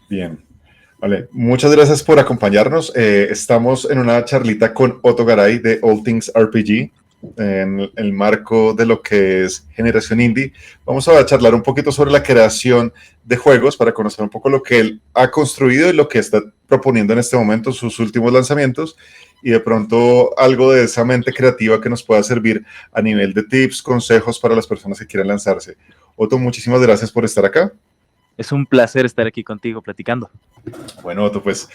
Bien. Vale, muchas gracias por acompañarnos. Estamos en una charlita con Otto Garay de All Things RPG en el marco de lo que es Generación Indie. Vamos a charlar un poquito sobre la creación de juegos para conocer un poco lo que él ha construido y lo que está proponiendo en este momento, sus últimos lanzamientos y de pronto algo de esa mente creativa que nos pueda servir a nivel de tips, consejos para las personas que quieran lanzarse. Otto, muchísimas gracias por estar acá. Es un placer estar aquí contigo platicando. Bueno, Otto, pues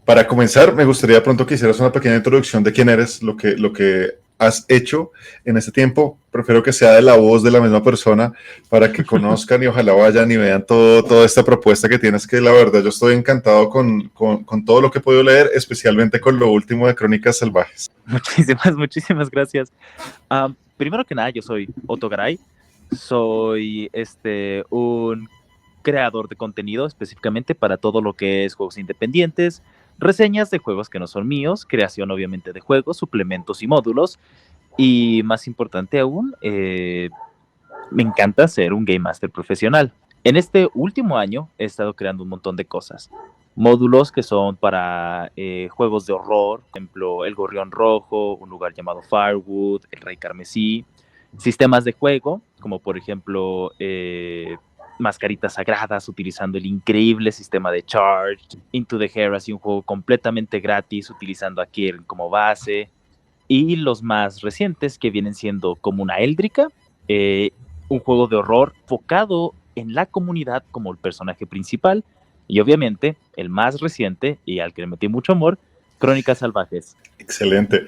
para comenzar, me gustaría de pronto que hicieras una pequeña introducción de quién eres, lo que has hecho en este tiempo. Prefiero que sea de la voz de la misma persona para que conozcan y ojalá vayan y vean toda esta propuesta que tienes, que la verdad yo estoy encantado con todo lo que he podido leer, especialmente con lo último de Crónicas Salvajes. Muchísimas gracias. Primero que nada, yo soy Otto Garay. Soy un creador de contenido específicamente para todo lo que es juegos independientes, reseñas de juegos que no son míos, creación obviamente de juegos, suplementos y módulos, y más importante aún, me encanta ser un Game Master profesional. En este último año he estado creando un montón de cosas. Módulos que son para juegos de horror, por ejemplo, El Gorrión Rojo, un lugar llamado Firewood, El Rey Carmesí. Sistemas de juego, como por ejemplo Mascaritas Sagradas, utilizando el increíble sistema de Charge. Into the Heresy, un juego completamente gratis, utilizando a Kirin como base. Y los más recientes, que vienen siendo como una Eldrica, un juego de horror enfocado en la comunidad como el personaje principal, y obviamente el más reciente y al que le metí mucho amor, Crónicas Salvajes. Excelente.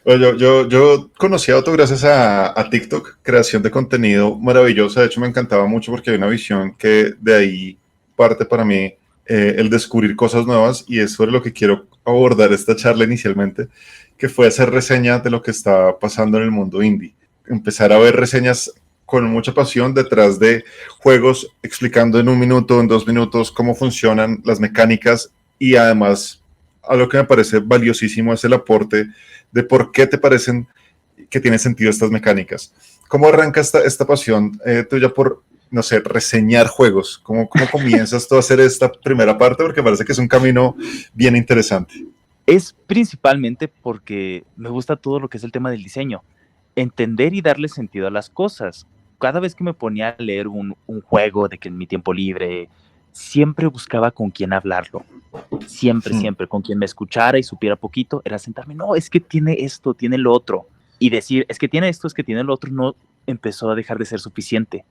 Bueno, yo conocí a Otto gracias a TikTok, creación de contenido maravillosa. De hecho, me encantaba mucho porque hay una visión que de ahí parte para mí el descubrir cosas nuevas y es sobre lo que quiero abordar esta charla inicialmente, que fue hacer reseña de lo que está pasando en el mundo indie. Empezar a ver reseñas con mucha pasión detrás de juegos, explicando en 1 minuto, en 2 minutos cómo funcionan las mecánicas y además algo que me parece valiosísimo es el aporte de por qué te parecen que tienen sentido estas mecánicas. ¿Cómo arranca esta pasión tuya por, no sé, reseñar juegos? ¿Cómo comienzas tú a hacer esta primera parte? Porque parece que es un camino bien interesante. Es principalmente porque me gusta todo lo que es el tema del diseño, entender y darle sentido a las cosas. Cada vez que me ponía a leer un juego de que en mi tiempo libre, siempre buscaba con quién hablarlo. Siempre, con quien me escuchara y supiera poquito, era sentarme, no, es que tiene esto, tiene lo otro. Y decir, es que tiene esto, es que tiene lo otro, no empezó a dejar de ser suficiente.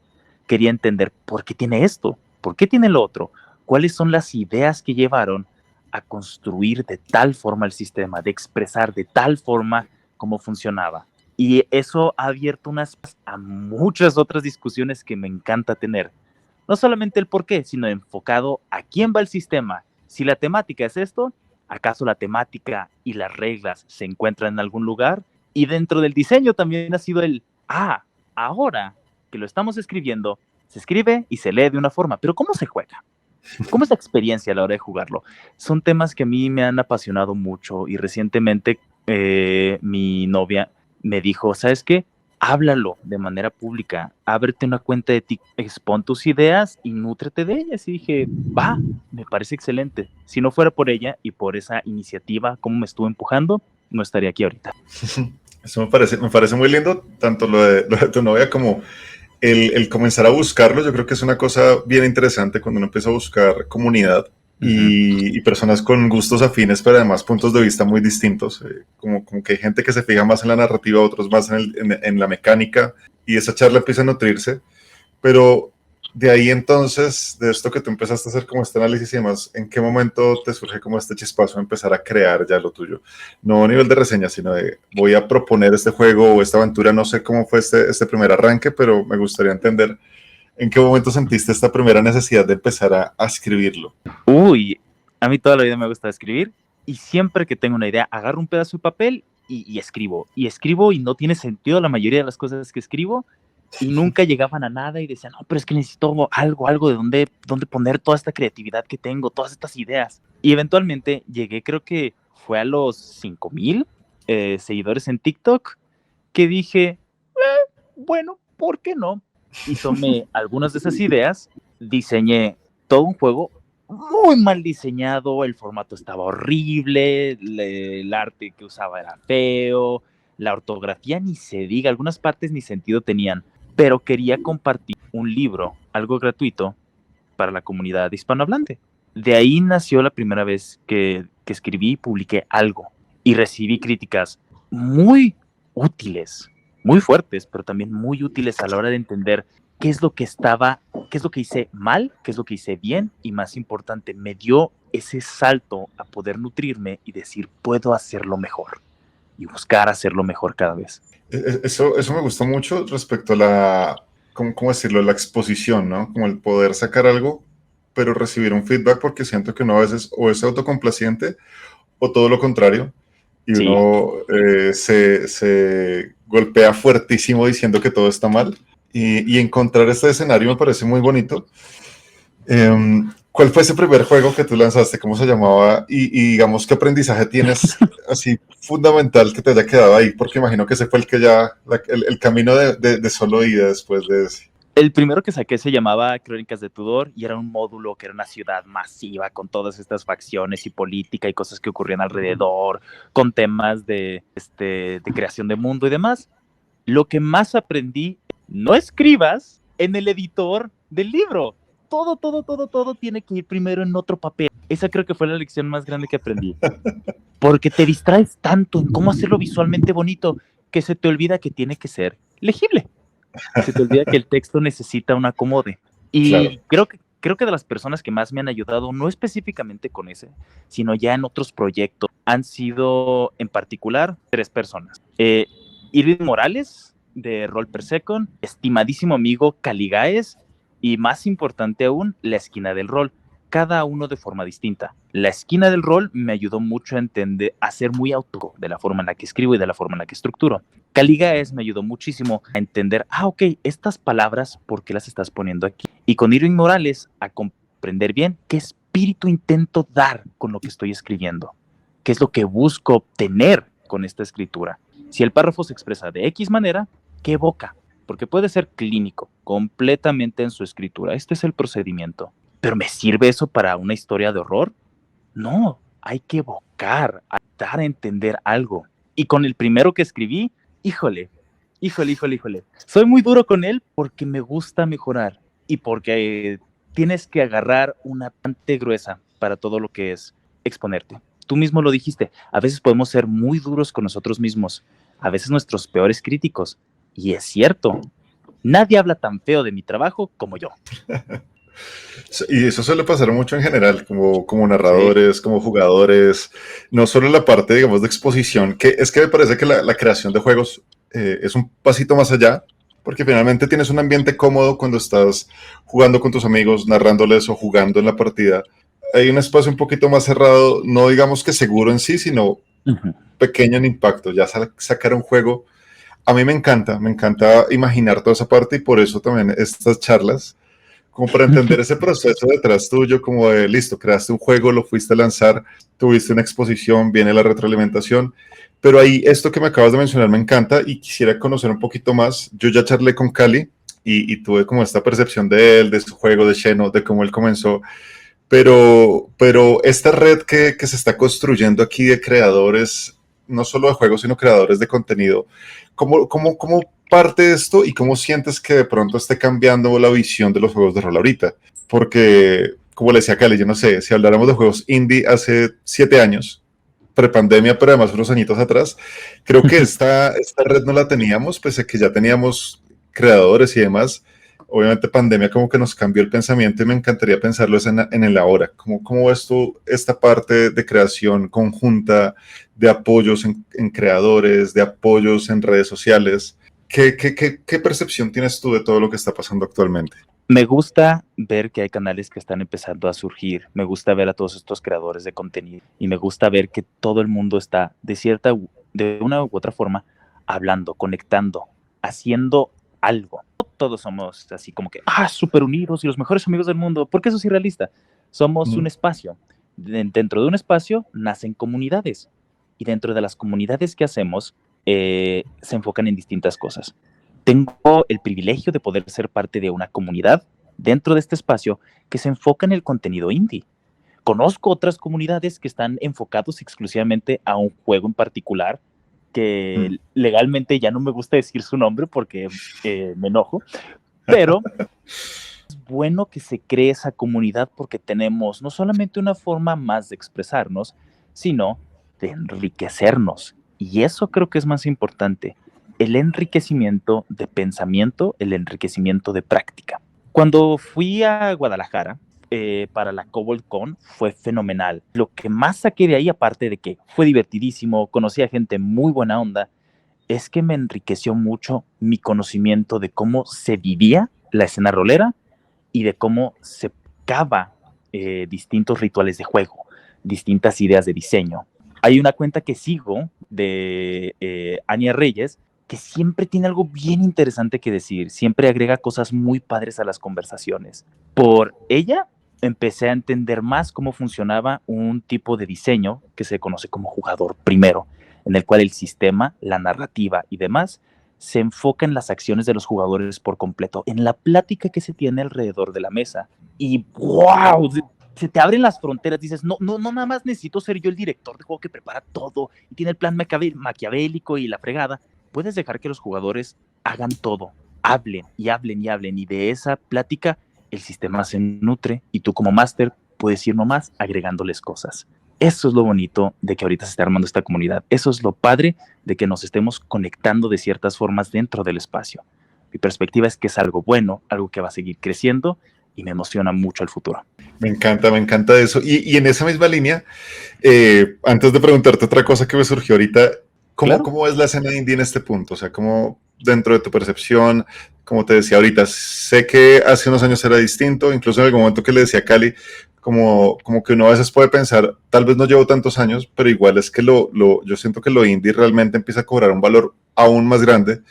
Quería entender por qué tiene esto, por qué tiene lo otro, cuáles son las ideas que llevaron a construir de tal forma el sistema, de expresar de tal forma cómo funcionaba. Y eso ha abierto a muchas otras discusiones que me encanta tener. No solamente el por qué, sino enfocado a quién va el sistema. Si la temática es esto, ¿acaso la temática y las reglas se encuentran en algún lugar? Y dentro del diseño también ha sido ahora que lo estamos escribiendo, se escribe y se lee de una forma, pero ¿cómo se juega? ¿Cómo es la experiencia a la hora de jugarlo? Son temas que a mí me han apasionado mucho y recientemente mi novia me dijo, ¿sabes qué? Háblalo de manera pública, ábrete una cuenta de TikTok, expon tus ideas y nútrete de ellas. Y dije, va, me parece excelente. Si no fuera por ella y por esa iniciativa, cómo me estuvo empujando, no estaría aquí ahorita. Eso me parece muy lindo, tanto lo de tu novia como el comenzar a buscarlo. Yo creo que es una cosa bien interesante cuando uno empieza a buscar comunidad y personas con gustos afines, pero además puntos de vista muy distintos. Como que hay gente que se fija más en la narrativa, otros más en la mecánica, y esa charla empieza a nutrirse. Pero de ahí entonces, de esto que tú empezaste a hacer como este análisis y demás, ¿en qué momento te surge como este chispazo de empezar a crear ya lo tuyo? No a nivel de reseña, sino de voy a proponer este juego o esta aventura. No sé cómo fue este primer arranque, pero me gustaría entender en qué momento sentiste esta primera necesidad de empezar a escribirlo. Uy, a mí toda la vida me gusta escribir y siempre que tengo una idea, agarro un pedazo de papel y escribo. Y escribo y no tiene sentido la mayoría de las cosas que escribo y nunca llegaban a nada y decían, no, pero es que necesito algo de donde poner toda esta creatividad que tengo, todas estas ideas. Y eventualmente llegué, creo que fue a los 5,000 seguidores en TikTok, que dije, bueno, ¿por qué no? Y tomé algunas de esas ideas, diseñé todo un juego muy mal diseñado, el formato estaba horrible, el arte que usaba era feo, la ortografía ni se diga, algunas partes ni sentido tenían, pero quería compartir un libro, algo gratuito, para la comunidad hispanohablante. De ahí nació la primera vez que escribí y publiqué algo y recibí críticas muy útiles, muy fuertes, pero también muy útiles a la hora de entender qué es lo que qué es lo que hice mal, qué es lo que hice bien y más importante, me dio ese salto a poder nutrirme y decir, puedo hacerlo mejor y buscar hacerlo mejor cada vez. Eso me gustó mucho respecto a la, ¿cómo decirlo? La exposición, ¿no? Como el poder sacar algo, pero recibir un feedback, porque siento que uno a veces o es autocomplaciente o todo lo contrario, y Sí, uno se golpea fuertísimo diciendo que todo está mal. Y encontrar este escenario me parece muy bonito. ¿Cuál fue ese primer juego que tú lanzaste? ¿Cómo se llamaba? Y digamos, ¿qué aprendizaje tienes así fundamental que te haya quedado ahí? Porque imagino que ese fue el que ya, el camino de solo ida después de ese. el primero que saqué se llamaba Crónicas de Tudor y era un módulo que era una ciudad masiva con todas estas facciones y política y cosas que ocurrían alrededor, con temas de creación de mundo y demás. Lo que más aprendí, no escribas en el editor del libro. Todo tiene que ir primero en otro papel. Esa creo que fue la lección más grande que aprendí. Porque te distraes tanto en cómo hacerlo visualmente bonito que se te olvida que tiene que ser legible. Se te olvida que el texto necesita un acomode. Claro. Y creo que de las personas que más me han ayudado, no específicamente con ese, sino ya en otros proyectos, han sido en particular 3 personas. Irving Morales, de Roll Per Second, estimadísimo amigo Caligaes, y más importante aún, La Esquina del Rol, cada uno de forma distinta. La Esquina del Rol me ayudó mucho a entender, a ser muy auto de la forma en la que escribo y de la forma en la que estructuro. Caligaes me ayudó muchísimo a entender, ok, estas palabras, ¿por qué las estás poniendo aquí? Y con Irving Morales, a comprender bien qué espíritu intento dar con lo que estoy escribiendo, qué es lo que busco obtener con esta escritura. Si el párrafo se expresa de X manera, ¿qué evoca? Porque puede ser clínico, completamente en su escritura. Este es el procedimiento. ¿Pero me sirve eso para una historia de horror? No, hay que evocar, a dar a entender algo. Y con el primero que escribí, híjole. Soy muy duro con él porque me gusta mejorar y porque tienes que agarrar una parte gruesa para todo lo que es exponerte. Tú mismo lo dijiste, a veces podemos ser muy duros con nosotros mismos, a veces nuestros peores críticos. Y es cierto, nadie habla tan feo de mi trabajo como yo. Y eso suele pasar mucho en general, como Sí. narradores, como jugadores, no solo la parte, digamos, de exposición, que es que me parece que la creación de juegos es un pasito más allá, porque finalmente tienes un ambiente cómodo cuando estás jugando con tus amigos, narrándoles o jugando en la partida. Hay un espacio un poquito más cerrado, no digamos que seguro en sí, sino Uh-huh. pequeño en impacto. Ya sacar un juego, a mí me encanta imaginar toda esa parte y por eso también estas charlas como para entender ese proceso detrás tuyo, como de, listo, creaste un juego, lo fuiste a lanzar, tuviste una exposición, viene la retroalimentación, pero ahí esto que me acabas de mencionar me encanta y quisiera conocer un poquito más. Yo ya charlé con Cali y tuve como esta percepción de él, de su juego, de Xeno, de cómo él comenzó, pero esta red que se está construyendo aquí de creadores, no solo de juegos, sino creadores de contenido, ¿cómo parte esto y cómo sientes que de pronto esté cambiando la visión de los juegos de rol ahorita? Porque, como le decía Cali, yo no sé, si habláramos de juegos indie hace 7 años, prepandemia, pero además unos añitos atrás, creo que esta red no la teníamos, pese a que ya teníamos creadores y demás. Obviamente pandemia como que nos cambió el pensamiento y me encantaría pensarlo en el ahora. ¿Cómo ves tú esta parte de creación conjunta, de apoyos en creadores, de apoyos en redes sociales? ¿Qué percepción tienes tú de todo lo que está pasando actualmente? Me gusta ver que hay canales que están empezando a surgir, me gusta ver a todos estos creadores de contenido y me gusta ver que todo el mundo está de una u otra forma hablando, conectando, haciendo algo. No todos somos así como que, súper unidos y los mejores amigos del mundo, porque eso es irrealista. Somos un espacio. Dentro de un espacio nacen comunidades y dentro de las comunidades que hacemos se enfocan en distintas cosas. Tengo el privilegio de poder ser parte de una comunidad dentro de este espacio que se enfoca en el contenido indie. Conozco otras comunidades que están enfocados exclusivamente a un juego en particular, que legalmente ya no me gusta decir su nombre porque me enojo, pero es bueno que se cree esa comunidad porque tenemos no solamente una forma más de expresarnos, sino de enriquecernos. Y eso creo que es más importante, el enriquecimiento de pensamiento, el enriquecimiento de práctica. Cuando fui a Guadalajara, para la CobolCon fue fenomenal. Lo que más saqué de ahí, aparte de que fue divertidísimo, conocí a gente muy buena onda, es que me enriqueció mucho mi conocimiento de cómo se vivía la escena rolera y de cómo se cava distintos rituales de juego, distintas ideas de diseño. Hay una cuenta que sigo de Ania Reyes que siempre tiene algo bien interesante que decir, siempre agrega cosas muy padres a las conversaciones. Por ella empecé a entender más cómo funcionaba un tipo de diseño que se conoce como jugador primero, en el cual el sistema, la narrativa y demás se enfoca en las acciones de los jugadores por completo, en la plática que se tiene alrededor de la mesa. Y wow, se te abren las fronteras, dices, no nada más necesito ser yo el director de juego que prepara todo y tiene el plan maquiavélico y la fregada. Puedes dejar que los jugadores hagan todo, hablen y hablen y hablen, y de esa plática el sistema se nutre y tú como máster puedes ir nomás agregándoles cosas. Eso es lo bonito de que ahorita se está armando esta comunidad. Eso es lo padre de que nos estemos conectando de ciertas formas dentro del espacio. Mi perspectiva es que es algo bueno, algo que va a seguir creciendo y me emociona mucho el futuro. Me encanta eso. Y en esa misma línea, antes de preguntarte otra cosa que me surgió ahorita, ¿cómo es la escena indie en este punto? O sea, ¿cómo dentro de tu percepción, como te decía ahorita, sé que hace unos años era distinto, incluso en el momento que le decía a Cali, como que uno a veces puede pensar, tal vez no llevo tantos años, pero igual es que yo siento que lo indie realmente empieza a cobrar un valor aún más grande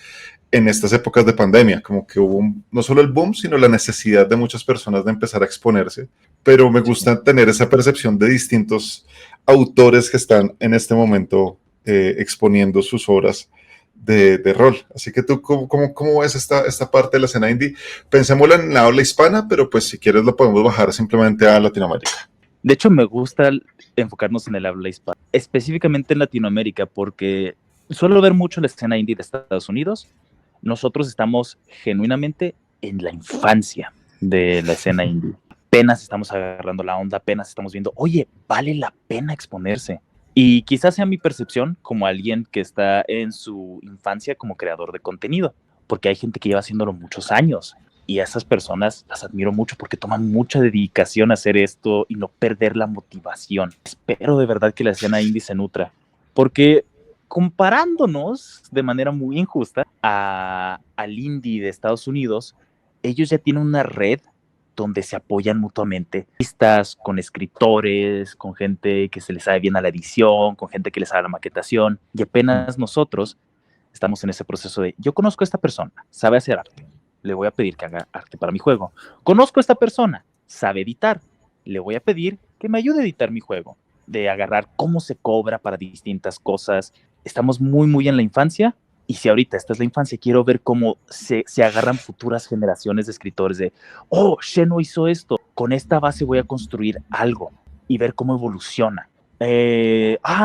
en estas épocas de pandemia, como que hubo no solo el boom, sino la necesidad de muchas personas de empezar a exponerse, pero me gusta tener esa percepción de distintos autores que están en este momento exponiendo sus obras de rol. Así que tú, ¿cómo ves esta parte de la escena indie? Pensémoslo en la habla hispana, pero pues si quieres lo podemos bajar simplemente a Latinoamérica. De hecho, me gusta enfocarnos en el habla hispana, específicamente en Latinoamérica, porque suelo ver mucho la escena indie de Estados Unidos. Nosotros estamos genuinamente en la infancia de la escena indie. Apenas estamos agarrando la onda, apenas estamos viendo, oye, vale la pena exponerse. Y quizás sea mi percepción como alguien que está en su infancia como creador de contenido, porque hay gente que lleva haciéndolo muchos años y a esas personas las admiro mucho porque toman mucha dedicación a hacer esto y no perder la motivación. Espero de verdad que la escena indie se nutra, porque comparándonos de manera muy injusta al indie de Estados Unidos, ellos ya tienen una red donde se apoyan mutuamente, con escritores, con gente que se les sabe bien a la edición, con gente que les sabe la maquetación, y apenas nosotros estamos en ese proceso de, yo conozco a esta persona, sabe hacer arte, le voy a pedir que haga arte para mi juego. Conozco a esta persona, sabe editar, le voy a pedir que me ayude a editar mi juego, de agarrar cómo se cobra para distintas cosas. Estamos muy en la infancia. Y si ahorita esta es la infancia, quiero ver cómo se agarran futuras generaciones de escritores de, oh, Sheno hizo esto, con esta base voy a construir algo y ver cómo evoluciona.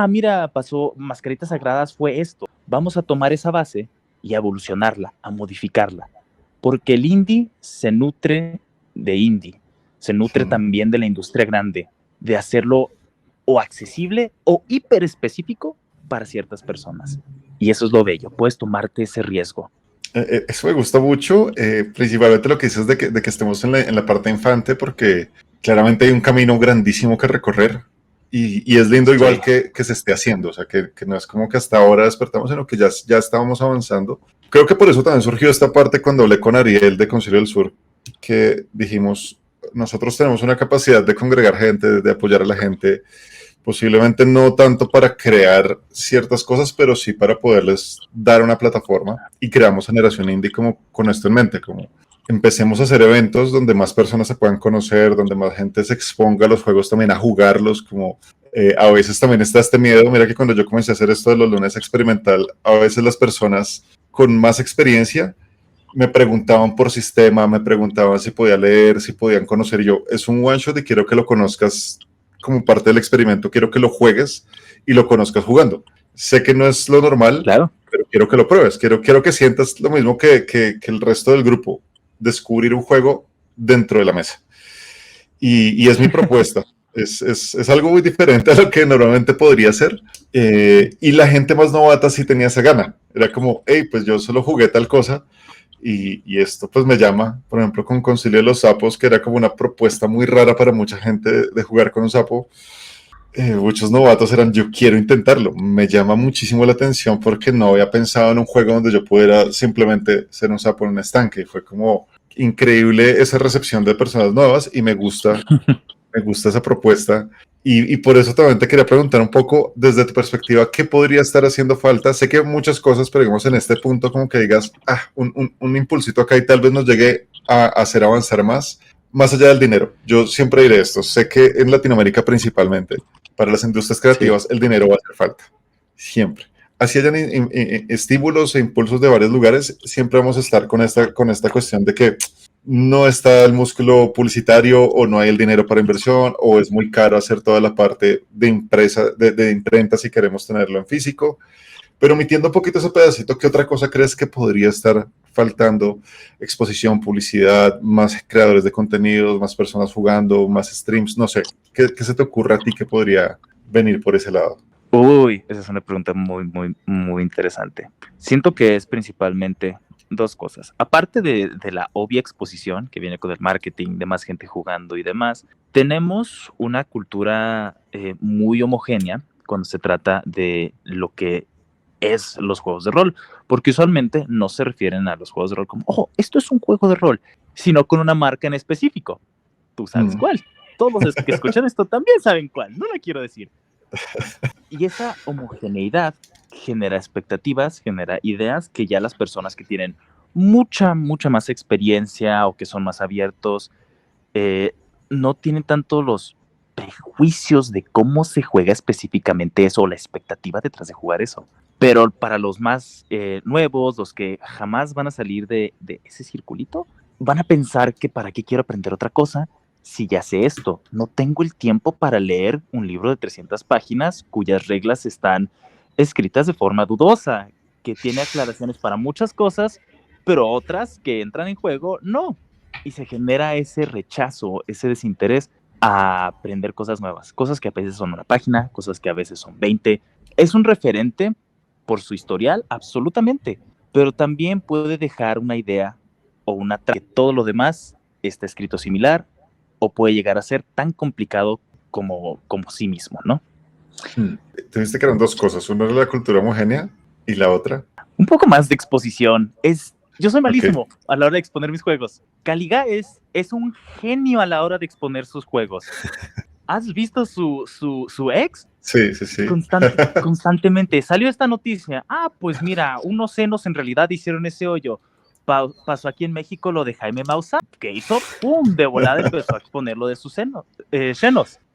Mira, pasó, Mascaritas Sagradas fue esto. Vamos a tomar esa base y a evolucionarla, a modificarla. Porque el indie se nutre de indie, se nutre también de la industria grande, de hacerlo o accesible o hiper específico para ciertas personas. Y eso es lo bello, puedes tomarte ese riesgo. Eso me gusta mucho, principalmente lo que dices de que estemos en la parte infante, porque claramente hay un camino grandísimo que recorrer y es lindo igual que se esté haciendo, o sea, que no es como que hasta ahora despertamos, sino que ya estábamos avanzando. Creo que por eso también surgió esta parte cuando hablé con Ariel de Concilio del Sur, que dijimos, nosotros tenemos una capacidad de congregar gente, de apoyar a la gente, posiblemente no tanto para crear ciertas cosas, pero sí para poderles dar una plataforma, y creamos Generación Indie como con esto en mente, como empecemos a hacer eventos donde más personas se puedan conocer, donde más gente se exponga a los juegos también, a jugarlos, como a veces también está este miedo. Mira que cuando yo comencé a hacer esto de los lunes experimental, a veces las personas con más experiencia me preguntaban por sistema, me preguntaban si podía leer, si podían conocer. Yo, es un one shot y quiero que lo conozcas como parte del experimento, quiero que lo juegues y lo conozcas jugando. Sé que no es lo normal, Claro. pero quiero que lo pruebes. Quiero que sientas lo mismo que el resto del grupo, descubrir un juego dentro de la mesa. Y es mi propuesta. Es algo muy diferente a lo que normalmente podría ser. Y la gente más novata sí tenía esa gana. Era como, hey, pues yo solo jugué tal cosa. Y esto pues me llama, por ejemplo, con Concilio de los Sapos, que era como una propuesta muy rara para mucha gente de jugar con un sapo. Muchos novatos eran, yo quiero intentarlo. Me llama muchísimo la atención porque no había pensado en un juego donde yo pudiera simplemente ser un sapo en un estanque. Y fue como increíble esa recepción de personas nuevas y me gusta esa propuesta. Y por eso también te quería preguntar un poco desde tu perspectiva, ¿qué podría estar haciendo falta? Sé que muchas cosas, pero digamos en este punto como que digas, un impulsito acá y tal vez nos llegue a hacer avanzar más allá del dinero. Yo siempre diré esto, sé que en Latinoamérica principalmente, para las industrias creativas, Sí. el dinero va a hacer falta, siempre. Así hayan estímulos e impulsos de varios lugares, siempre vamos a estar con esta cuestión de que no está el músculo publicitario o no hay el dinero para inversión o es muy caro hacer toda la parte de imprenta si queremos tenerlo en físico. Pero omitiendo un poquito ese pedacito, ¿qué otra cosa crees que podría estar faltando? Exposición, publicidad, más creadores de contenidos, más personas jugando, más streams, no sé. ¿Qué se te ocurre a ti que podría venir por ese lado? Uy, esa es una pregunta muy, muy, muy interesante. Siento que es principalmente dos cosas. Aparte de la obvia exposición que viene con el marketing, de más gente jugando y demás, tenemos una cultura muy homogénea cuando se trata de lo que es los juegos de rol, porque usualmente no se refieren a los juegos de rol como, oh, esto es un juego de rol, sino con una marca en específico. Tú sabes cuál. Todos los que escuchan esto también saben cuál, no la quiero decir. Y esa homogeneidad genera expectativas, genera ideas que ya las personas que tienen mucha, mucha más experiencia o que son más abiertos, eh, no tienen tanto los prejuicios de cómo se juega específicamente eso o la expectativa detrás de jugar eso. Pero para los más nuevos, los que jamás van a salir de ese circulito, van a pensar que para qué quiero aprender otra cosa si ya sé esto. No tengo el tiempo para leer un libro de 300 páginas cuyas reglas están escritas de forma dudosa, que tiene aclaraciones para muchas cosas, pero otras que entran en juego no. Y se genera ese rechazo, ese desinterés a aprender cosas nuevas, cosas que a veces son una página, cosas que a veces son 20. Es un referente por su historial, absolutamente, pero también puede dejar una idea o una trama que todo lo demás está escrito similar o puede llegar a ser tan complicado como sí mismo, ¿no? Te viste que eran dos cosas, una era la cultura homogénea y la otra. Un poco más de exposición. Yo soy malísimo Okay. a la hora de exponer mis juegos. Caliga es un genio a la hora de exponer sus juegos. ¿Has visto su ex? Sí. Constantemente salió esta noticia. Ah, pues mira, unos senos en realidad hicieron ese hoyo. Pasó aquí en México lo de Jaime Maussan, que hizo, ¡pum!, de volada empezó a exponer lo de sus senos.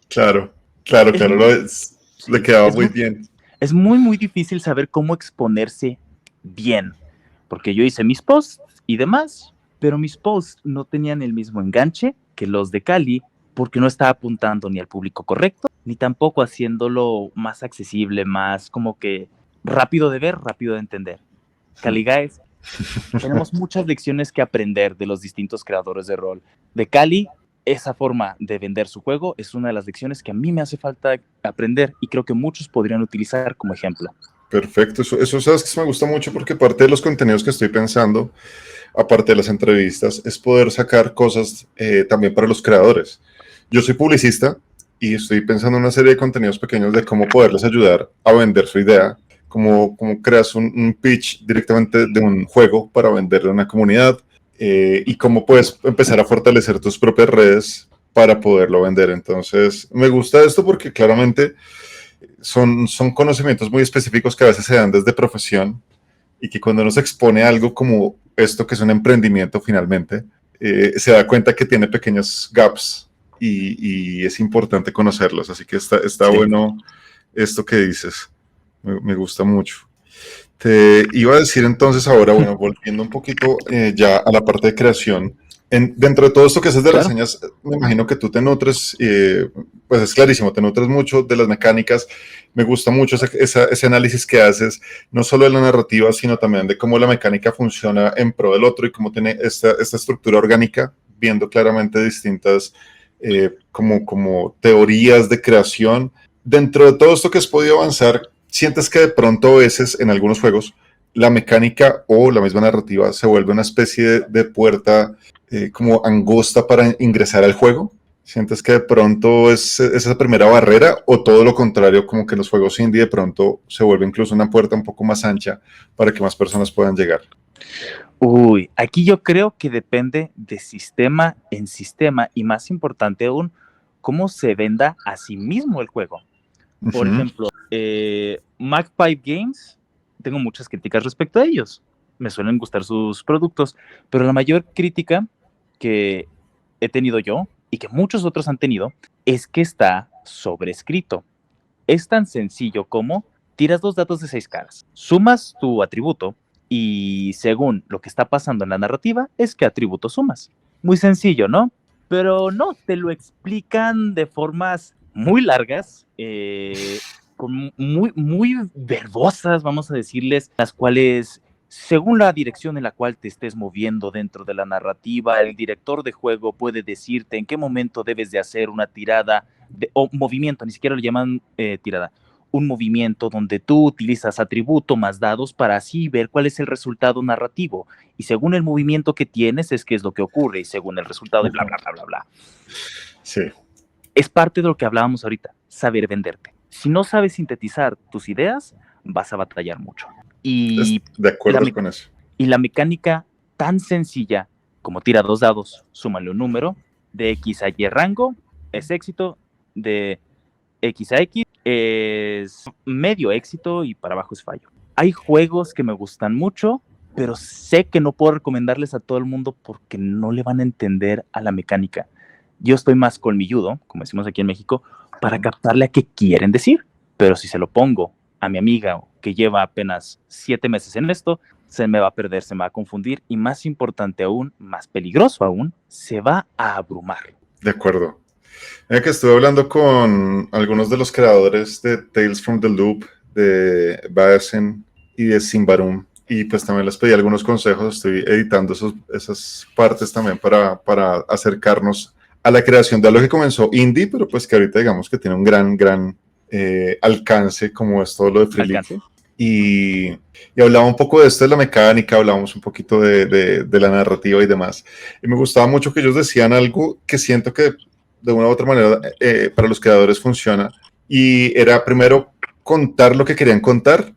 Claro, le Sí, quedaba muy bien. es muy, muy difícil saber cómo exponerse bien, porque yo hice mis posts y demás, pero mis posts no tenían el mismo enganche que los de Cali, porque no estaba apuntando ni al público correcto, ni tampoco haciéndolo más accesible, más como que rápido de ver, rápido de entender. Cali Guys, tenemos muchas lecciones que aprender de los distintos creadores de rol. De Cali, esa forma de vender su juego es una de las lecciones que a mí me hace falta aprender y creo que muchos podrían utilizar como ejemplo. Perfecto, eso sabes que me gusta mucho porque parte de los contenidos que estoy pensando, aparte de las entrevistas, es poder sacar cosas también para los creadores. Yo soy publicista y estoy pensando en una serie de contenidos pequeños de cómo poderles ayudar a vender su idea, cómo creas un pitch directamente de un juego para venderle a una comunidad y cómo puedes empezar a fortalecer tus propias redes para poderlo vender. Entonces, me gusta esto porque claramente son conocimientos muy específicos que a veces se dan desde profesión y que cuando uno se expone a algo como esto, que es un emprendimiento finalmente, se da cuenta que tiene pequeños gaps y es importante conocerlos. Así que está Sí. bueno esto que dices. Me gusta mucho. Te iba a decir entonces ahora, bueno, volviendo un poquito ya a la parte de creación, dentro de todo esto que haces de Claro. reseñas, me imagino que tú te nutres, pues es clarísimo, te nutres mucho de las mecánicas. Me gusta mucho ese análisis que haces, no solo de la narrativa, sino también de cómo la mecánica funciona en pro del otro y cómo tiene esta estructura orgánica, viendo claramente distintas como teorías de creación. Dentro de todo esto que has podido avanzar, ¿sientes que de pronto a veces en algunos juegos la mecánica o la misma narrativa se vuelve una especie de puerta como angosta para ingresar al juego? ¿Sientes que de pronto es esa primera barrera o todo lo contrario, como que los juegos indie de pronto se vuelve incluso una puerta un poco más ancha para que más personas puedan llegar? Uy, aquí yo creo que depende de sistema en sistema y más importante aún, cómo se venda a sí mismo el juego. Por Ujú. ejemplo, Magpie Games, tengo muchas críticas respecto a ellos. Me suelen gustar sus productos, pero la mayor crítica que he tenido yo y que muchos otros han tenido es que está sobrescrito. Es tan sencillo como tiras dos dados de 6 caras, sumas tu atributo y según lo que está pasando en la narrativa es qué atributo sumas. Muy sencillo, ¿no? Pero no, te lo explican de formas muy largas, muy verbosas, vamos a decirles, las cuales, según la dirección en la cual te estés moviendo dentro de la narrativa, el director de juego puede decirte en qué momento debes de hacer una tirada o movimiento, ni siquiera lo llaman tirada, un movimiento donde tú utilizas atributo más dados para así ver cuál es el resultado narrativo. Y según el movimiento que tienes es qué es lo que ocurre y según el resultado de bla, bla, bla, bla, bla. Sí, Es parte de lo que hablábamos ahorita, saber venderte. Si no sabes sintetizar tus ideas, vas a batallar mucho. Y de la, acuerdo con eso. y la mecánica tan sencilla como tira dos dados, súmale un número, de X a Y rango, es éxito, de X a X es medio éxito y para abajo es fallo. Hay juegos que me gustan mucho, pero sé que no puedo recomendarles a todo el mundo porque no le van a entender a la mecánica. Yo estoy más colmilludo, como decimos aquí en México, para captarle a qué quieren decir. Pero si se lo pongo a mi amiga que lleva apenas 7 meses en esto, se me va a perder, se me va a confundir y más importante aún, más peligroso aún, se va a abrumar. De acuerdo. Mira que estuve hablando con algunos de los creadores de Tales from the Loop, de Baesen y de Simbarum, y pues también les pedí algunos consejos. Estoy editando esas partes también para acercarnos a la creación de algo que comenzó indie, pero pues que ahorita digamos que tiene un gran alcance, como es todo lo de Free League. Alcance. Y hablaba un poco de esto de la mecánica, hablábamos un poquito de la narrativa y demás. Y me gustaba mucho que ellos decían algo que siento que de una u otra manera para los creadores funciona. Y era primero contar lo que querían contar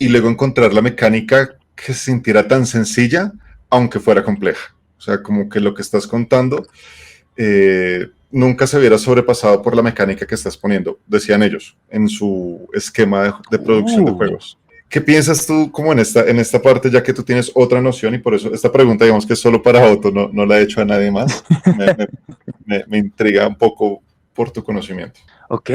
y luego encontrar la mecánica que se sintiera tan sencilla, aunque fuera compleja. O sea, como que lo que estás contando nunca se viera sobrepasado por la mecánica que estás poniendo, decían ellos, en su esquema de producción de juegos. ¿Qué piensas tú como en esta parte, ya que tú tienes otra noción y por eso esta pregunta digamos que es solo para Otto, no la he hecho a nadie más? Me intriga un poco por tu conocimiento. Ok.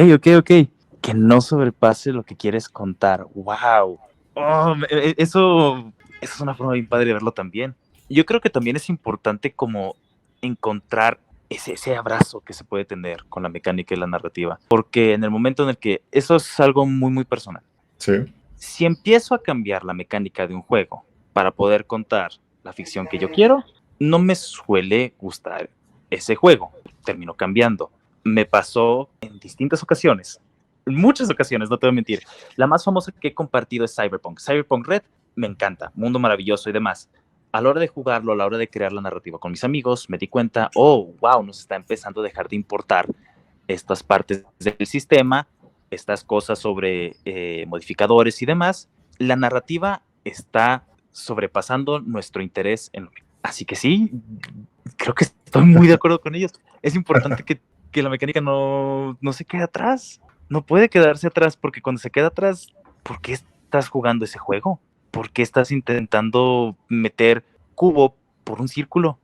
Que no sobrepase lo que quieres contar. ¡Wow! Oh, eso es una forma bien padre de verlo también. Yo creo que también es importante como encontrar ese abrazo que se puede tener con la mecánica y la narrativa. Porque en el momento en el que eso es algo muy personal. Sí. Si empiezo a cambiar la mecánica de un juego para poder contar la ficción que yo quiero, no me suele gustar ese juego. Termino cambiando. Me pasó en distintas ocasiones, en muchas ocasiones, no te voy a mentir. La más famosa que he compartido es Cyberpunk. Cyberpunk Red me encanta, mundo maravilloso y demás. A la hora de jugarlo, a la hora de crear la narrativa con mis amigos, me di cuenta, oh, wow, nos está empezando a dejar de importar estas partes del sistema, estas cosas sobre modificadores y demás. La narrativa está sobrepasando nuestro interés en lo mismo. Así que sí, creo que estoy muy de acuerdo con ellos. Es importante que la mecánica no se quede atrás. No puede quedarse atrás porque cuando se queda atrás, ¿por qué estás jugando ese juego? ¿Por qué estás intentando meter cubo por un círculo?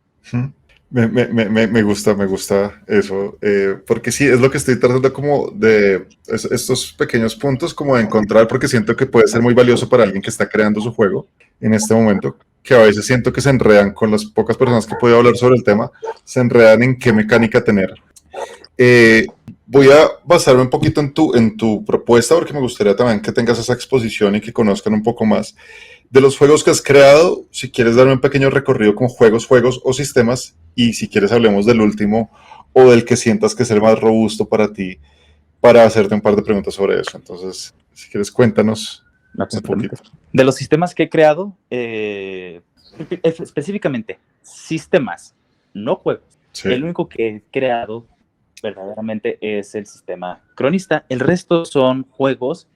Me gusta eso, porque sí, es lo que estoy tratando como de estos pequeños puntos como de encontrar, porque siento que puede ser muy valioso para alguien que está creando su juego en este momento, que a veces siento que se enredan con las pocas personas que he podido hablar sobre el tema, se enredan en qué mecánica tener. Voy a basarme un poquito en tu propuesta, porque me gustaría también que tengas esa exposición y que conozcan un poco más de los juegos que has creado. Si quieres darme un pequeño recorrido con juegos o sistemas, y si quieres hablemos del último o del que sientas que es el más robusto para ti, para hacerte un par de preguntas sobre eso. Entonces, si quieres, cuéntanos un Absolutamente. poquito. De los sistemas que he creado, específicamente, sistemas, no juegos. Sí, El único que he creado verdaderamente es el sistema cronista. El resto son juegos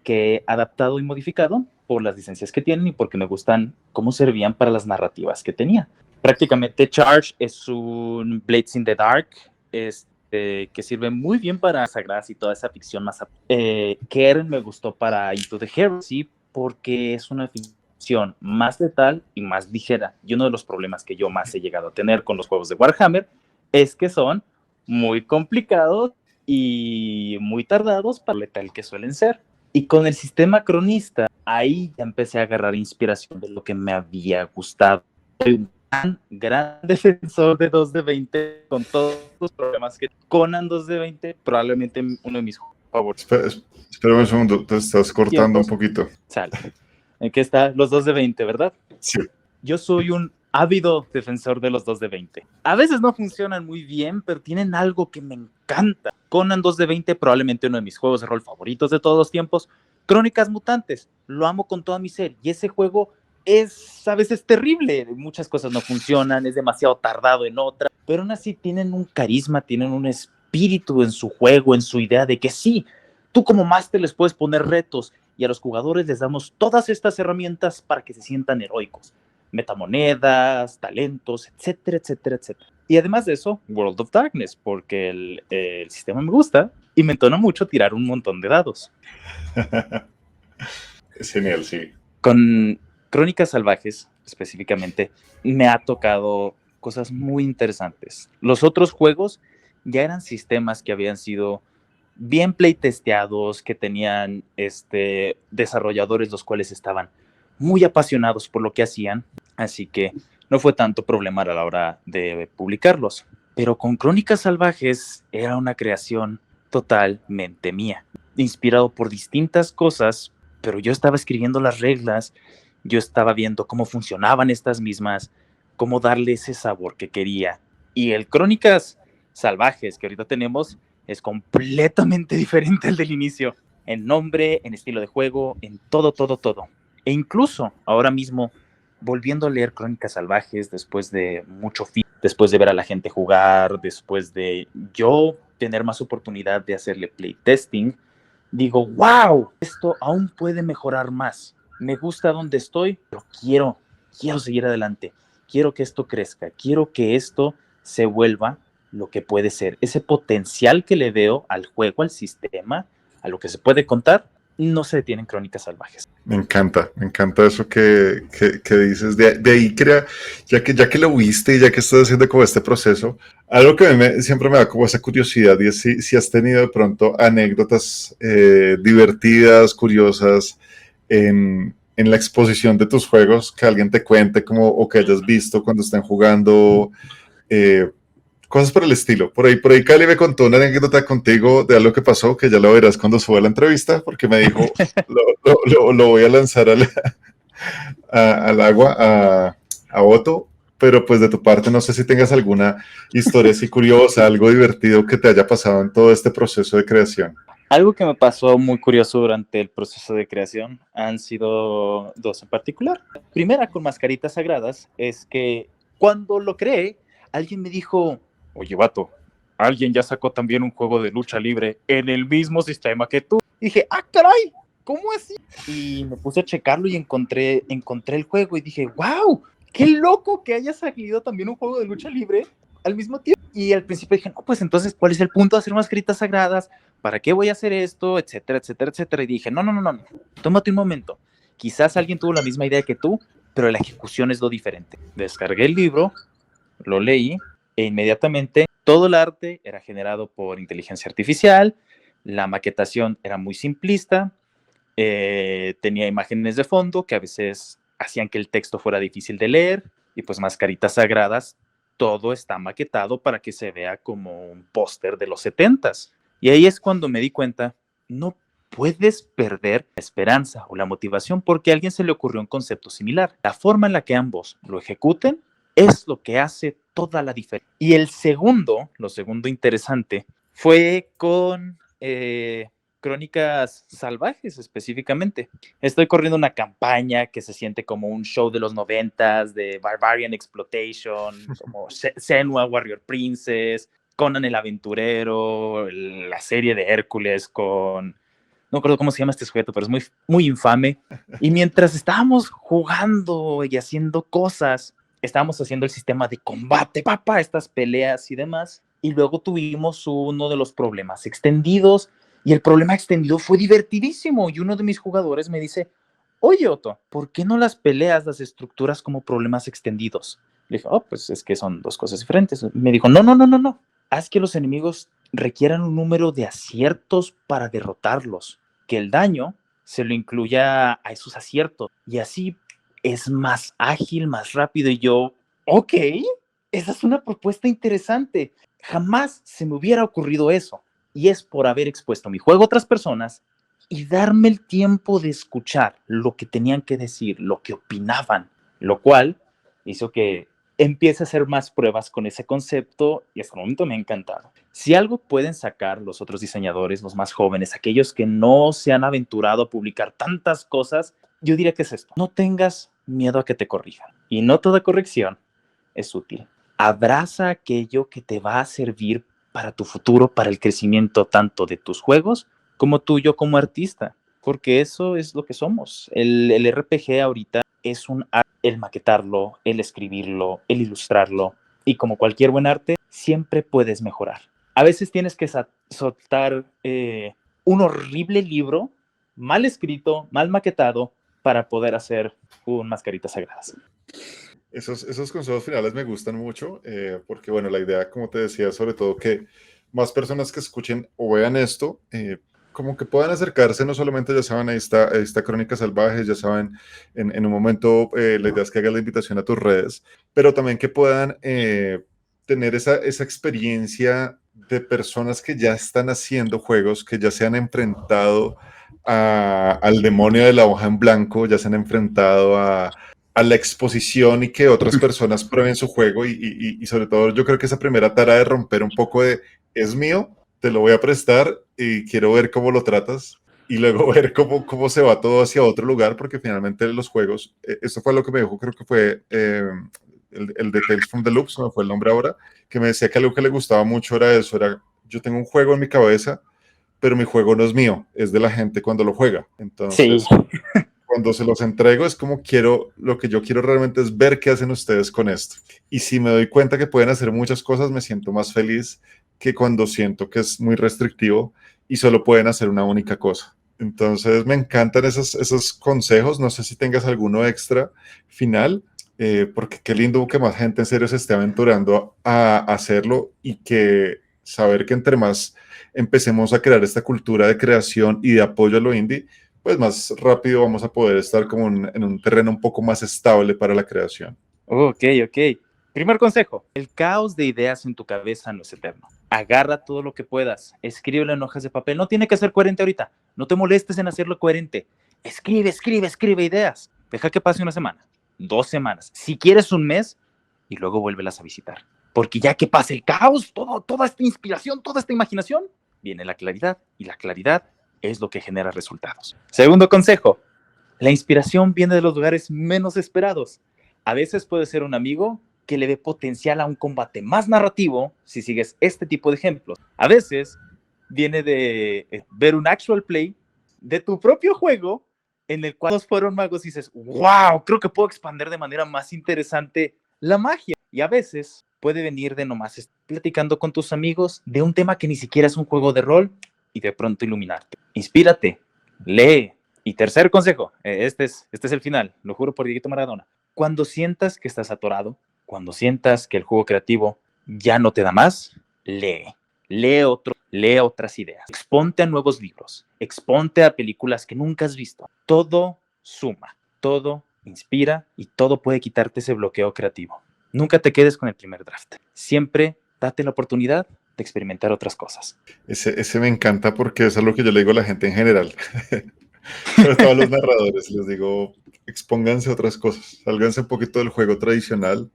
que he adaptado y modificado por las licencias que tienen y porque me gustan cómo servían para las narrativas que tenía. Prácticamente Charge es un Blades in the Dark, que sirve muy bien para Sagradas y toda esa ficción más. Kern me gustó para Into the Heresy porque es una ficción más letal y más ligera. Y uno de los problemas que yo más he llegado a tener con los juegos de Warhammer es que son muy complicados y muy tardados para lo letal que suelen ser. Y con el sistema cronista, ahí ya empecé a agarrar inspiración de lo que me había gustado. Soy un gran defensor de 2 de 20 con todos los problemas que Conan 2 de 20, probablemente uno de mis favoritos. Espera un segundo, te estás cortando un Tiempos, poquito. sale. ¿En qué está? Los 2 de 20, ¿verdad? Sí, Yo soy un ávido defensor de los 2 de 20. A veces no funcionan muy bien, pero tienen algo que me encanta. Conan 2 de 20, probablemente uno de mis juegos de rol favoritos de todos los tiempos. Crónicas Mutantes, lo amo con toda mi ser. Y ese juego es a veces terrible. Muchas cosas no funcionan, es demasiado tardado en otras, pero aún así tienen un carisma, tienen un espíritu en su juego, en su idea de que sí, tú como máster les puedes poner retos y a los jugadores les damos todas estas herramientas para que se sientan heroicos. Metamonedas, talentos, etcétera, etcétera, etcétera. Y además de eso, World of Darkness, porque el sistema me gusta y me entona mucho tirar un montón de dados. es genial, sí. Con Crónicas Salvajes, específicamente, me ha tocado cosas muy interesantes. Los otros juegos ya eran sistemas que habían sido bien playtesteados, que tenían desarrolladores los cuales estaban muy apasionados por lo que hacían, así que no fue tanto problema a la hora de publicarlos. Pero con Crónicas Salvajes era una creación totalmente mía, inspirado por distintas cosas, pero yo estaba escribiendo las reglas, yo estaba viendo cómo funcionaban estas mismas, cómo darle ese sabor que quería. Y el Crónicas Salvajes que ahorita tenemos es completamente diferente al del inicio, en nombre, en estilo de juego, en todo, todo, todo. E incluso ahora mismo, volviendo a leer Crónicas Salvajes después de mucho después de ver a la gente jugar, después de yo tener más oportunidad de hacerle playtesting, digo, wow, esto aún puede mejorar más. Me gusta donde estoy, pero quiero seguir adelante. Quiero que esto crezca, quiero que esto se vuelva lo que puede ser. Ese potencial que le veo al juego, al sistema, a lo que se puede contar, no se detiene en Crónicas Salvajes. Me encanta eso que dices. De ahí crea, ya que lo viste y ya que estás haciendo como este proceso, algo que siempre me da como esa curiosidad y es si has tenido de pronto anécdotas divertidas, curiosas en la exposición de tus juegos, que alguien te cuente como, o que hayas visto cuando están jugando. Eh, Cosas por el estilo. Por ahí Cali me contó una anécdota contigo de algo que pasó, que ya lo verás cuando suba la entrevista, porque me dijo, lo voy a lanzar al agua, a Otto, pero pues de tu parte no sé si tengas alguna historia así curiosa, algo divertido que te haya pasado en todo este proceso de creación. Algo que me pasó muy curioso durante el proceso de creación han sido dos en particular. Primera, con Mascaritas Sagradas, es que cuando lo creé, alguien me dijo, oye, vato, alguien ya sacó también un juego de lucha libre en el mismo sistema que tú. Y dije, ah, caray, ¿cómo así? Y me puse a checarlo y encontré el juego y dije, wow, qué loco que haya salido también un juego de lucha libre al mismo tiempo. Y al principio dije, no, pues entonces, ¿cuál es el punto de hacer Mascaritas Sagradas? ¿Para qué voy a hacer esto? Etcétera, etcétera, etcétera. Y dije, no, tómate un momento. Quizás alguien tuvo la misma idea que tú, pero la ejecución es lo diferente. Descargué el libro, lo leí e inmediatamente todo el arte era generado por inteligencia artificial, la maquetación era muy simplista, tenía imágenes de fondo que a veces hacían que el texto fuera difícil de leer y pues Mascaritas Sagradas, todo está maquetado para que se vea como un póster de los 70s. Y ahí es cuando me di cuenta, no puedes perder la esperanza o la motivación porque a alguien se le ocurrió un concepto similar. La forma en la que ambos lo ejecuten es lo que hace toda la diferencia. Y lo segundo interesante, fue con Crónicas Salvajes específicamente. Estoy corriendo una campaña que se siente como un show de los 90s, de Barbarian Exploitation, como Senua Warrior Princess, Conan el Aventurero, la serie de Hércules con... No recuerdo cómo se llama este sujeto, pero es muy, muy infame. Y mientras estábamos jugando y haciendo cosas, estábamos haciendo el sistema de combate, papá, estas peleas y demás. Y luego tuvimos uno de los problemas extendidos. Y el problema extendido fue divertidísimo. Y uno de mis jugadores me dice, oye, Otto, ¿por qué no las peleas, las estructuras como problemas extendidos? Le dije, oh, pues es que son dos cosas diferentes. Me dijo, no, no, no, no, no. Haz que los enemigos requieran un número de aciertos para derrotarlos, que el daño se lo incluya a esos aciertos. Y así es más ágil, más rápido. Y yo, ok, esa es una propuesta interesante. Jamás se me hubiera ocurrido eso. Y es por haber expuesto mi juego a otras personas y darme el tiempo de escuchar lo que tenían que decir, lo que opinaban, lo cual hizo que empiece a hacer más pruebas con ese concepto y hasta el momento me ha encantado. Si algo pueden sacar los otros diseñadores, los más jóvenes, aquellos que no se han aventurado a publicar tantas cosas, yo diría que es esto: no tengas miedo a que te corrijan, y no toda corrección es útil. Abraza aquello que te va a servir para tu futuro, para el crecimiento tanto de tus juegos como tuyo como artista, porque eso es lo que somos. El RPG ahorita es un arte, el maquetarlo, el escribirlo, el ilustrarlo, y como cualquier buen arte, siempre puedes mejorar. A veces tienes que soltar un horrible libro, mal escrito, mal maquetado, para poder hacer un Mascaritas Sagradas. Esos consejos finales me gustan mucho, porque bueno, la idea, como te decía, sobre todo que más personas que escuchen o vean esto, como que puedan acercarse, no solamente, ya saben, esta Crónica Salvajes, ya saben, en un momento la idea es que hagas la invitación a tus redes, pero también que puedan tener esa experiencia de personas que ya están haciendo juegos, que ya se han enfrentado al demonio de la hoja en blanco, ya se han enfrentado a la exposición y que otras personas prueben su juego y sobre todo yo creo que esa primera tara de romper un poco de es mío, te lo voy a prestar y quiero ver cómo lo tratas y luego ver cómo se va todo hacia otro lugar, porque finalmente los juegos, esto fue lo que me dijo, creo que fue el de Tales from the Loop, se me fue el nombre ahora, que me decía que algo que le gustaba mucho era eso, era yo tengo un juego en mi cabeza, pero mi juego no es mío, es de la gente cuando lo juega. Entonces, Sí. cuando se los entrego es como lo que yo quiero realmente es ver qué hacen ustedes con esto. Y si me doy cuenta que pueden hacer muchas cosas, me siento más feliz que cuando siento que es muy restrictivo y solo pueden hacer una única cosa. Entonces me encantan esos consejos. No sé si tengas alguno extra final, porque qué lindo que más gente en serio se esté aventurando a hacerlo y que saber que entre más empecemos a crear esta cultura de creación y de apoyo a lo indie, pues más rápido vamos a poder estar como en un terreno un poco más estable para la creación. Ok, ok. Primer consejo: el caos de ideas en tu cabeza no es eterno. Agarra todo lo que puedas, escríbelo en hojas de papel. No tiene que ser coherente ahorita, no te molestes en hacerlo coherente. Escribe, escribe, escribe ideas. Deja que pase una semana, 2 semanas, si quieres un mes, y luego vuélvelas a visitar. Porque ya que pase el caos, toda esta inspiración, toda esta imaginación, viene la claridad, y la claridad es lo que genera resultados. Segundo consejo: la inspiración viene de los lugares menos esperados. A veces puede ser un amigo que le ve potencial a un combate más narrativo si sigues este tipo de ejemplos. A veces viene de ver un actual play de tu propio juego en el cual todos fueron magos y dices, wow, creo que puedo expandir de manera más interesante la magia. Y a veces puede venir de nomás estar platicando con tus amigos de un tema que ni siquiera es un juego de rol y de pronto iluminarte. Inspírate, lee. Y tercer consejo, este es el final, lo juro por Dieguito Maradona. Cuando sientas que estás atorado, cuando sientas que el juego creativo ya no te da más, lee. Lee otras ideas. Exponte a nuevos libros. Exponte a películas que nunca has visto. Todo suma, todo inspira y todo puede quitarte ese bloqueo creativo. Nunca te quedes con el primer draft. Siempre date la oportunidad de experimentar otras cosas. Ese me encanta porque es algo que yo le digo a la gente en general. Sobre todo a los narradores, les digo, expónganse a otras cosas, sálganse un poquito del juego tradicional.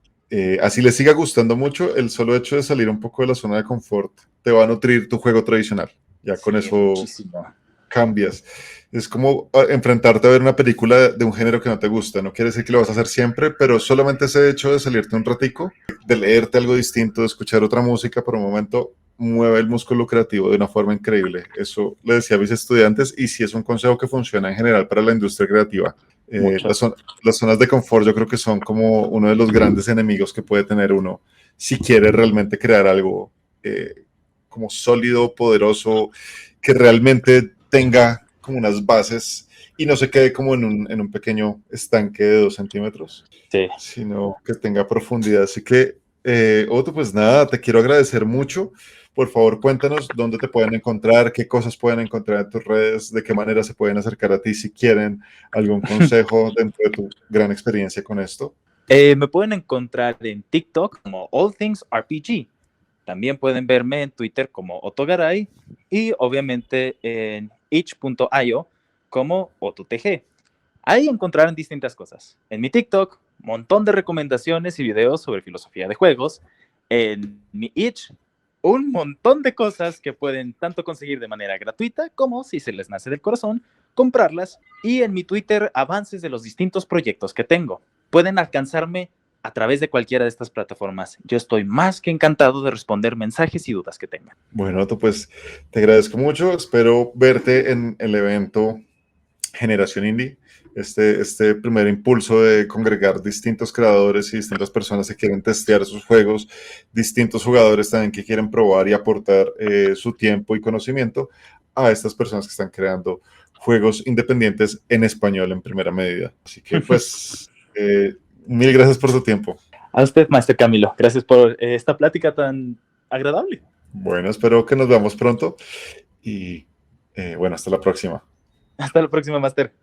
Así les siga gustando mucho, el solo hecho de salir un poco de la zona de confort te va a nutrir tu juego tradicional. Ya con Sí, eso muchísimo. cambias. Es como enfrentarte a ver una película de un género que no te gusta. No quiere decir que lo vas a hacer siempre, pero solamente ese hecho de salirte un ratico, de leerte algo distinto, de escuchar otra música por un momento, mueve el músculo creativo de una forma increíble. Eso le decía a mis estudiantes y sí es un consejo que funciona en general para la industria creativa. Eh, Mucho. las, las zonas de confort yo creo que son como uno de los grandes enemigos que puede tener uno si quiere realmente crear algo como sólido, poderoso, que realmente tenga como unas bases y no se quede como en un pequeño estanque de 2 centímetros, Sí. sino que tenga profundidad. Así que, Otto, pues nada, te quiero agradecer mucho. Por favor, cuéntanos dónde te pueden encontrar, qué cosas pueden encontrar en tus redes, de qué manera se pueden acercar a ti si quieren algún consejo dentro de tu gran experiencia con esto. Me pueden encontrar en TikTok como All Things RPG. También pueden verme en Twitter como Otogaray y obviamente en itch.io como OtoTG. Ahí encontrarán distintas cosas. En mi TikTok, un montón de recomendaciones y videos sobre filosofía de juegos. En mi itch, un montón de cosas que pueden tanto conseguir de manera gratuita como, si se les nace del corazón, comprarlas. Y en mi Twitter, avances de los distintos proyectos que tengo. Pueden alcanzarme a través de cualquiera de estas plataformas. Yo estoy más que encantado de responder mensajes y dudas que tengan. Bueno, Otto, pues te agradezco mucho. Espero verte en el evento Generación Indie, este primer impulso de congregar distintos creadores y distintas personas que quieren testear sus juegos, distintos jugadores también que quieren probar y aportar su tiempo y conocimiento a estas personas que están creando juegos independientes en español en primera medida. Así que pues, mil gracias por tu tiempo. A usted, Maestro Camilo, gracias por esta plática tan agradable. Bueno, espero que nos veamos pronto y bueno, hasta la próxima. Hasta la próxima, Master.